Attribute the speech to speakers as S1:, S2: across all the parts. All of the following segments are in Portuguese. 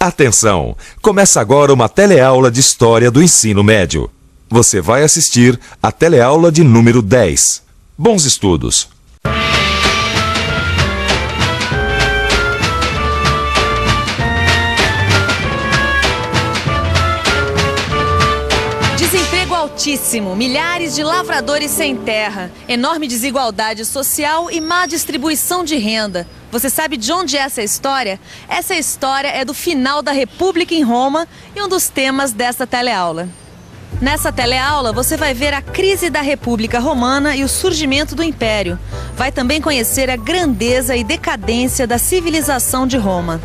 S1: Atenção! Começa agora uma teleaula de História do Ensino Médio. Você vai assistir a teleaula de número 10. Bons estudos!
S2: Desemprego altíssimo, milhares de lavradores sem terra, enorme desigualdade social e má distribuição de renda. Você sabe de onde é essa história? Essa história é do final da República em Roma e um dos temas dessa teleaula. Nessa teleaula, você vai ver a crise da República Romana e o surgimento do Império. Vai também conhecer a grandeza e decadência da civilização de Roma.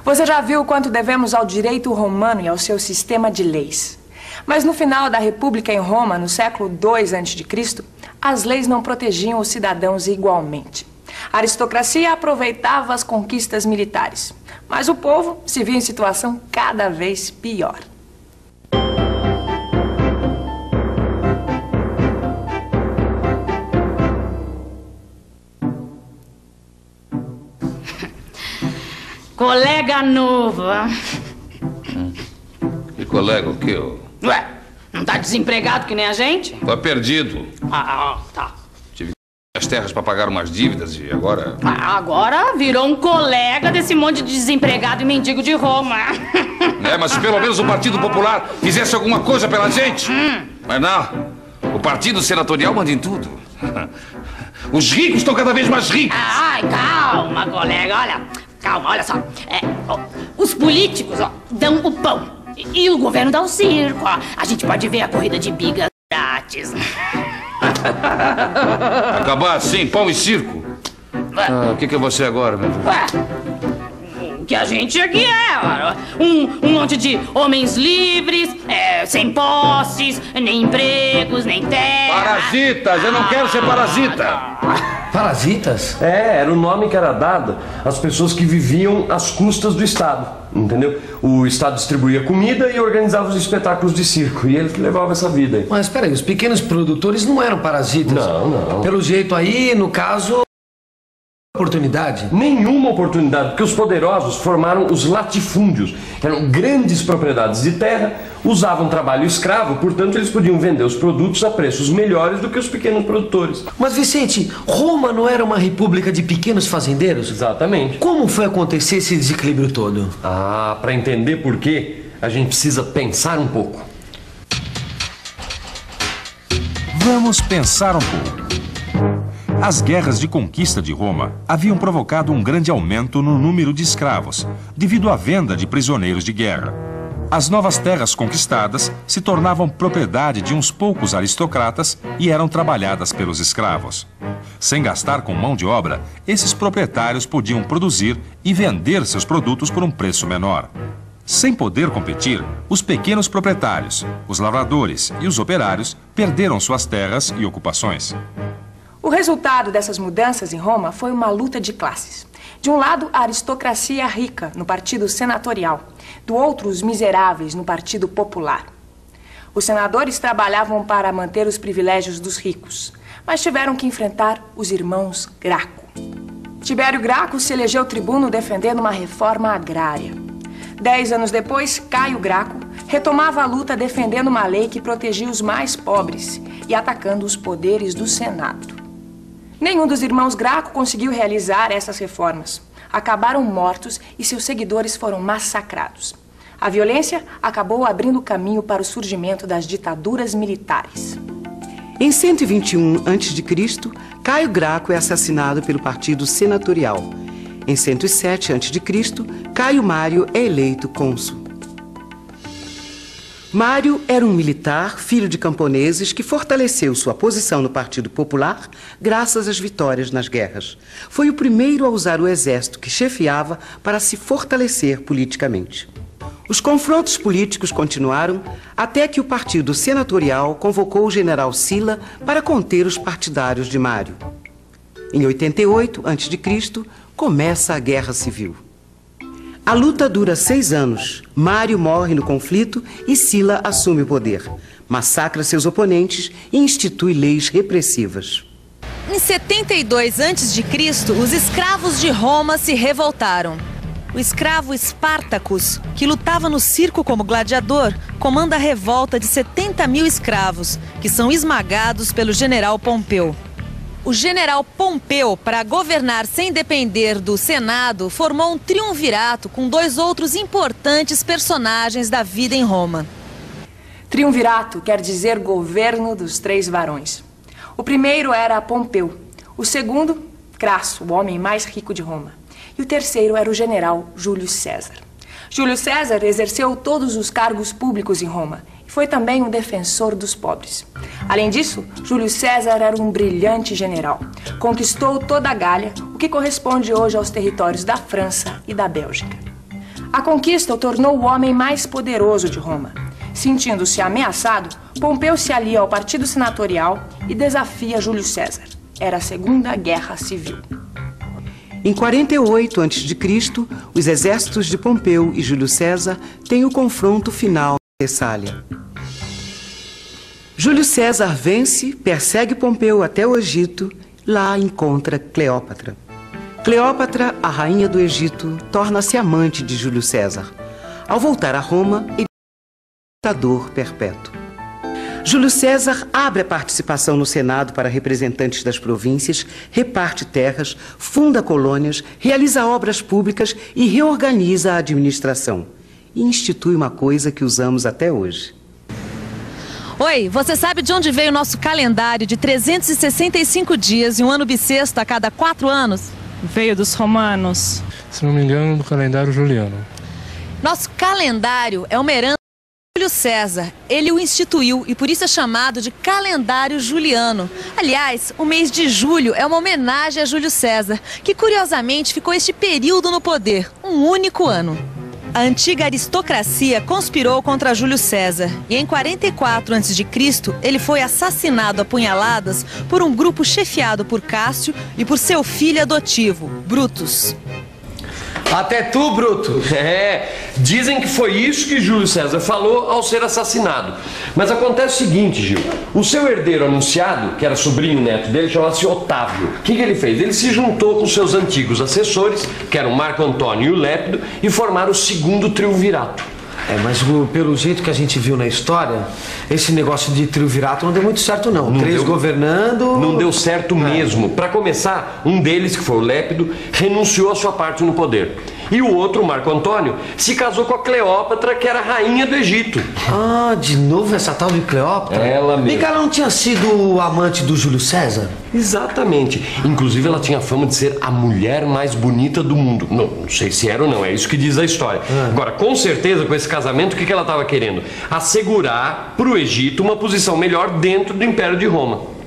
S3: Você já viu quanto devemos ao direito romano e ao seu sistema de leis. Mas no final da República em Roma, no século II a.C., as leis não protegiam os cidadãos igualmente. A aristocracia aproveitava as conquistas militares, mas o povo se via em situação cada vez pior.
S4: Colega nova.
S5: E colega o quê?
S4: Ué, não tá desempregado que nem a gente?
S5: Tá perdido.
S4: Tá.
S5: Tive as terras pra pagar umas dívidas e agora...
S4: Agora virou um colega desse monte de desempregado e mendigo de Roma.
S5: É, mas se pelo menos o Partido Popular fizesse alguma coisa pela gente. Mas não. O Partido Senatorial manda em tudo. Os ricos estão cada vez mais ricos.
S4: Ai, calma, colega, olha. Calma, olha só. Os políticos, dão o pão. E o governo dá o circo. A gente pode ver a corrida de bigas grátis.
S5: Acabar assim, pão e circo? O que é você agora, meu filho?
S4: O que a gente aqui é, um monte de homens livres, sem posses, nem empregos, nem terra.
S5: Parasitas, eu não quero ser parasita.
S6: Parasitas? Era o nome que era dado às pessoas que viviam às custas do Estado, entendeu? O Estado distribuía comida e organizava os espetáculos de circo, e ele que levava essa vida.
S7: Mas peraí, os pequenos produtores não eram parasitas?
S6: Não.
S7: Pelo jeito aí, no caso... oportunidade?
S6: Nenhuma oportunidade, porque os poderosos formaram os latifúndios. Eram grandes propriedades de terra, usavam trabalho escravo, portanto eles podiam vender os produtos a preços melhores do que os pequenos produtores.
S7: Mas Vicente, Roma não era uma república de pequenos fazendeiros?
S6: Exatamente.
S7: Como foi acontecer esse desequilíbrio todo?
S6: Para entender por quê, a gente precisa pensar um pouco.
S1: Vamos pensar um pouco. As guerras de conquista de Roma haviam provocado um grande aumento no número de escravos, devido à venda de prisioneiros de guerra. As novas terras conquistadas se tornavam propriedade de uns poucos aristocratas e eram trabalhadas pelos escravos. Sem gastar com mão de obra, esses proprietários podiam produzir e vender seus produtos por um preço menor. Sem poder competir, os pequenos proprietários, os lavradores e os operários perderam suas terras e ocupações.
S3: O resultado dessas mudanças em Roma foi uma luta de classes. De um lado, a aristocracia rica, no Partido Senatorial. Do outro, os miseráveis, no Partido Popular. Os senadores trabalhavam para manter os privilégios dos ricos, mas tiveram que enfrentar os irmãos Graco. Tibério Graco se elegeu tribuno defendendo uma reforma agrária. 10 anos depois, Caio Graco retomava a luta defendendo uma lei que protegia os mais pobres e atacando os poderes do Senado. Nenhum dos irmãos Graco conseguiu realizar essas reformas. Acabaram mortos e seus seguidores foram massacrados. A violência acabou abrindo caminho para o surgimento das ditaduras militares.
S8: Em 121 a.C., Caio Graco é assassinado pelo Partido Senatorial. Em 107 a.C., Caio Mário é eleito cônsul. Mário era um militar, filho de camponeses, que fortaleceu sua posição no Partido Popular graças às vitórias nas guerras. Foi o primeiro a usar o exército que chefiava para se fortalecer politicamente. Os confrontos políticos continuaram até que o Partido Senatorial convocou o general Sila para conter os partidários de Mário. Em 88 a.C., começa a Guerra Civil. A luta dura 6 anos. Mário morre no conflito e Sila assume o poder. Massacra seus oponentes e institui leis repressivas.
S2: Em 72 a.C., os escravos de Roma se revoltaram. O escravo Espartacus, que lutava no circo como gladiador, comanda a revolta de 70.000 escravos, que são esmagados pelo general Pompeu. O general Pompeu, para governar sem depender do Senado, formou um triunvirato com 2 outros importantes personagens da vida em Roma.
S3: Triunvirato quer dizer governo dos 3 varões. O primeiro era Pompeu, o segundo, Crasso, o homem mais rico de Roma. E o terceiro era o general Júlio César. Júlio César exerceu todos os cargos públicos em Roma e foi também um defensor dos pobres. Além disso, Júlio César era um brilhante general. Conquistou toda a Gália, o que corresponde hoje aos territórios da França e da Bélgica. A conquista o tornou o homem mais poderoso de Roma. Sentindo-se ameaçado, Pompeu se alia ao partido senatorial e desafia Júlio César. Era a Segunda Guerra Civil.
S8: Em 48 a.C., os exércitos de Pompeu e Júlio César têm o confronto final na Tessália. Júlio César vence, persegue Pompeu até o Egito, lá encontra Cleópatra. Cleópatra, a rainha do Egito, torna-se amante de Júlio César. Ao voltar a Roma, ele é ditador perpétuo. Júlio César abre a participação no Senado para representantes das províncias, reparte terras, funda colônias, realiza obras públicas e reorganiza a administração. E institui uma coisa que usamos até hoje.
S2: Oi, você sabe de onde veio o nosso calendário de 365 dias e um ano bissexto a cada 4 anos?
S9: Veio dos romanos.
S10: Se não me engano, do calendário juliano.
S2: Nosso calendário é uma herança de Júlio César. Ele o instituiu e por isso é chamado de calendário juliano. Aliás, o mês de julho é uma homenagem a Júlio César, que curiosamente ficou este período no poder, um único ano. A antiga aristocracia conspirou contra Júlio César e em 44 a.C. ele foi assassinado a punhaladas por um grupo chefiado por Cássio e por seu filho adotivo, Brutus.
S6: Até tu, Bruto. Dizem que foi isso que Júlio César falou ao ser assassinado. Mas acontece o seguinte, Gil. O seu herdeiro anunciado, que era sobrinho neto dele, chamava-se Otávio. O que ele fez? Ele se juntou com seus antigos assessores, que eram Marco Antônio e o Lépido, e formaram o segundo triunvirato.
S7: Mas pelo jeito que a gente viu na história, esse negócio de triunvirato não deu muito certo não. Três governando...
S6: Não deu certo mesmo. Para começar, um deles, que foi o Lépido, renunciou à sua parte no poder. E o outro, Marco Antônio, se casou com a Cleópatra, que era a rainha do Egito.
S7: Ah, de novo essa tal de Cleópatra?
S6: Ela mesma.
S7: E que ela não tinha sido amante do Júlio César?
S6: Exatamente. Inclusive, ela tinha fama de ser a mulher mais bonita do mundo. Não sei se era ou não, é isso que diz a história. Agora, com certeza, com esse casamento, o que ela estava querendo? Assegurar para o Egito uma posição melhor dentro do Império de Roma.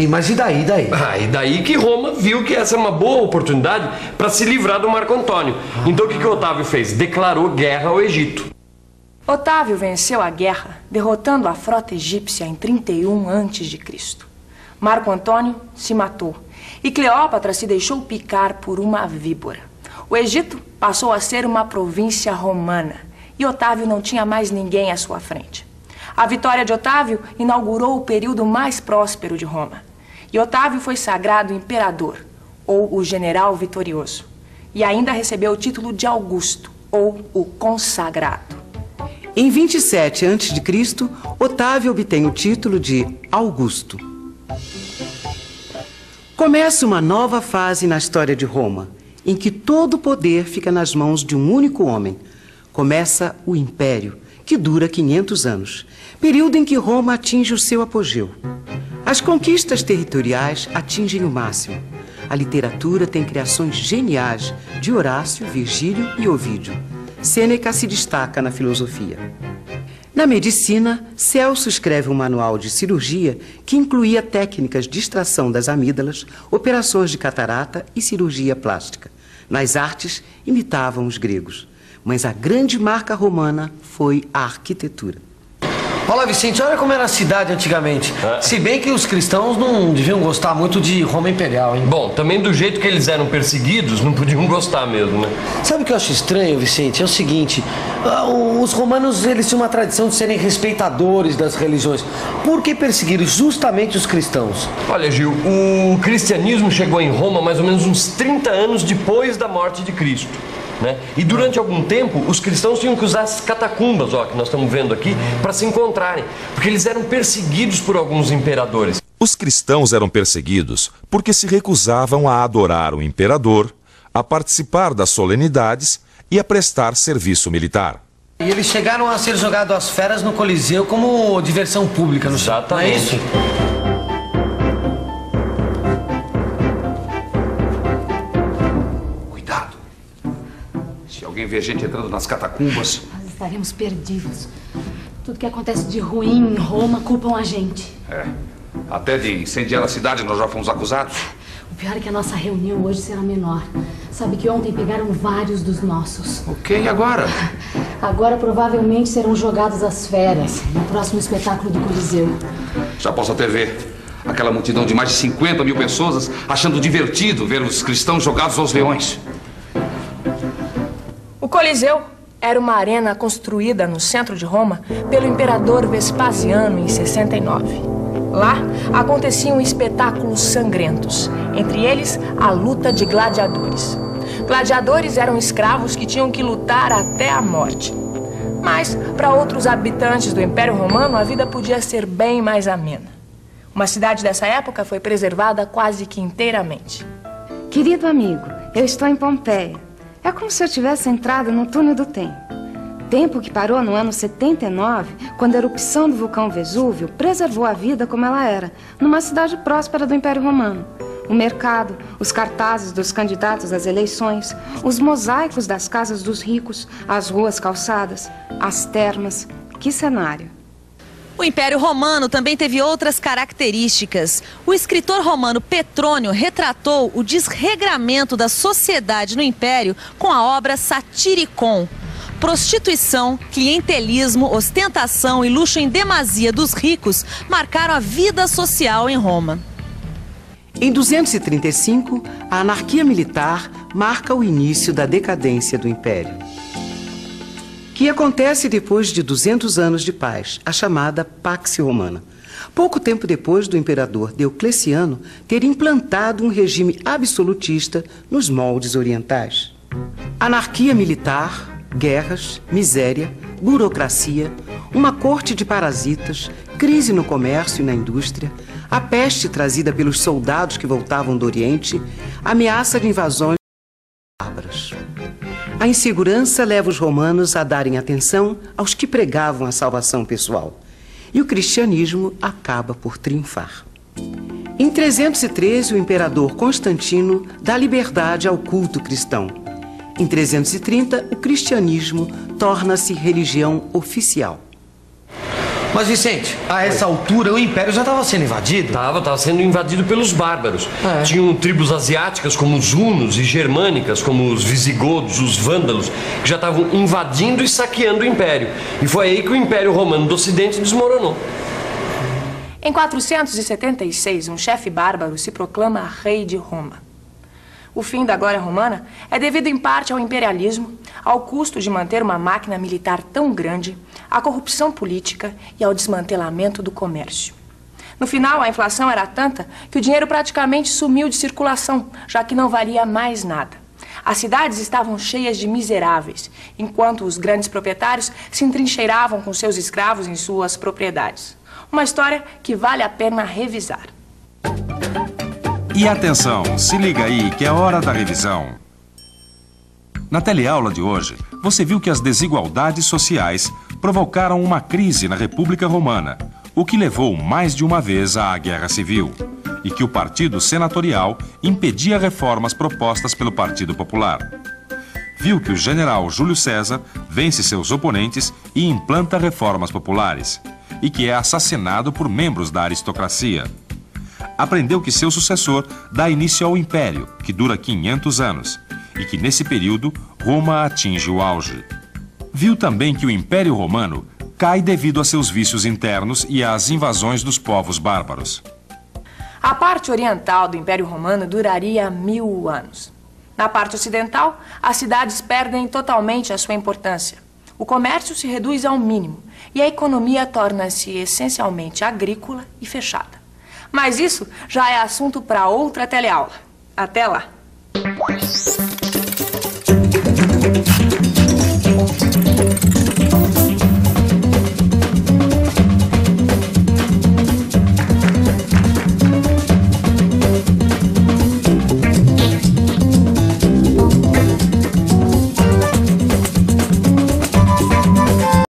S7: Mas e daí?
S6: E daí que Roma viu que essa é uma boa oportunidade para se livrar do Marco Antônio. Então o que Otávio fez? Declarou guerra ao Egito.
S3: Otávio venceu a guerra, derrotando a frota egípcia em 31 a.C. Marco Antônio se matou e Cleópatra se deixou picar por uma víbora. O Egito passou a ser uma província romana e Otávio não tinha mais ninguém à sua frente. A vitória de Otávio inaugurou o período mais próspero de Roma. E Otávio foi sagrado imperador, ou o general vitorioso. E ainda recebeu o título de Augusto, ou o consagrado.
S8: Em 27 a.C., Otávio obtém o título de Augusto. Começa uma nova fase na história de Roma, em que todo o poder fica nas mãos de um único homem. Começa o Império, que dura 500 anos, período em que Roma atinge o seu apogeu. As conquistas territoriais atingem o máximo. A literatura tem criações geniais de Horácio, Virgílio e Ovídio. Sêneca se destaca na filosofia. Na medicina, Celso escreve um manual de cirurgia que incluía técnicas de extração das amígdalas, operações de catarata e cirurgia plástica. Nas artes, imitavam os gregos. Mas a grande marca romana foi a arquitetura.
S7: Olha, Vicente, olha como era a cidade antigamente. Se bem que os cristãos não deviam gostar muito de Roma Imperial, hein?
S6: Bom, também do jeito que eles eram perseguidos, não podiam gostar mesmo, né?
S7: Sabe o que eu acho estranho, Vicente? É o seguinte, os romanos, eles tinham uma tradição de serem respeitadores das religiões. Por que perseguir justamente os cristãos?
S6: Olha, Gil, o cristianismo chegou em Roma mais ou menos uns 30 anos depois da morte de Cristo. Né? E durante algum tempo, os cristãos tinham que usar as catacumbas, ó, que nós estamos vendo aqui, para se encontrarem, porque eles eram perseguidos por alguns imperadores.
S1: Os cristãos eram perseguidos porque se recusavam a adorar o imperador, a participar das solenidades e a prestar serviço militar.
S7: E eles chegaram a ser jogados às feras no Coliseu como diversão pública, não é isso?
S5: Alguém vê gente entrando nas catacumbas.
S4: Nós estaremos perdidos. Tudo que acontece de ruim em Roma culpam a gente.
S5: Até de incendiar a cidade nós já fomos acusados.
S4: O pior é que a nossa reunião hoje será menor. Sabe que ontem pegaram vários dos nossos.
S5: Ok, e agora?
S4: Agora provavelmente serão jogados às feras no próximo espetáculo do Coliseu.
S5: Já posso até ver aquela multidão de mais de 50 mil pessoas achando divertido ver os cristãos jogados aos leões.
S3: O Coliseu era uma arena construída no centro de Roma pelo imperador Vespasiano em 69. Lá aconteciam espetáculos sangrentos, entre eles a luta de gladiadores. Gladiadores eram escravos que tinham que lutar até a morte. Mas, para outros habitantes do Império Romano, a vida podia ser bem mais amena. Uma cidade dessa época foi preservada quase que inteiramente.
S11: Querido amigo, eu estou em Pompeia. É como se eu tivesse entrado no túnel do tempo. Tempo que parou no ano 79, quando a erupção do vulcão Vesúvio preservou a vida como ela era, numa cidade próspera do Império Romano. O mercado, os cartazes dos candidatos às eleições, os mosaicos das casas dos ricos, as ruas calçadas, as termas. Que cenário!
S2: O Império Romano também teve outras características. O escritor romano Petrônio retratou o desregramento da sociedade no Império com a obra Satiricon. Prostituição, clientelismo, ostentação e luxo em demasia dos ricos marcaram a vida social em Roma.
S8: Em 235, a anarquia militar marca o início da decadência do Império, que acontece depois de 200 anos de paz, a chamada Pax Romana. Pouco tempo depois do imperador Diocleciano ter implantado um regime absolutista nos moldes orientais. Anarquia militar, guerras, miséria, burocracia, uma corte de parasitas, crise no comércio e na indústria, a peste trazida pelos soldados que voltavam do Oriente, ameaça de invasões bárbaras. A insegurança leva os romanos a darem atenção aos que pregavam a salvação pessoal. E o cristianismo acaba por triunfar. Em 313, o imperador Constantino dá liberdade ao culto cristão. Em 330, o cristianismo torna-se religião oficial.
S7: Mas, Vicente, a essa altura o Império já estava sendo invadido?
S6: Estava sendo invadido pelos bárbaros. Tinham tribos asiáticas como os hunos e germânicas como os visigodos, os vândalos, que já estavam invadindo e saqueando o Império. E foi aí que o Império Romano do Ocidente desmoronou.
S3: Em 476, um chefe bárbaro se proclama rei de Roma. O fim da glória romana é devido em parte ao imperialismo, ao custo de manter uma máquina militar tão grande, à corrupção política e ao desmantelamento do comércio. No final, a inflação era tanta que o dinheiro praticamente sumiu de circulação, já que não valia mais nada. As cidades estavam cheias de miseráveis, enquanto os grandes proprietários se entrincheiravam com seus escravos em suas propriedades. Uma história que vale a pena revisar.
S1: E atenção, se liga aí que é hora da revisão. Na teleaula de hoje, você viu que as desigualdades sociais provocaram uma crise na República Romana, o que levou mais de uma vez à Guerra Civil, e que o Partido Senatorial impedia reformas propostas pelo Partido Popular. Viu que o general Júlio César vence seus oponentes e implanta reformas populares, e que é assassinado por membros da aristocracia. Aprendeu que seu sucessor dá início ao Império, que dura 500 anos, e que nesse período Roma atinge o auge. Viu também que o Império Romano cai devido a seus vícios internos e às invasões dos povos bárbaros.
S3: A parte oriental do Império Romano duraria 1000 anos. Na parte ocidental, as cidades perdem totalmente a sua importância. O comércio se reduz ao mínimo e a economia torna-se essencialmente agrícola e fechada. Mas isso já é assunto para outra teleaula. Até lá!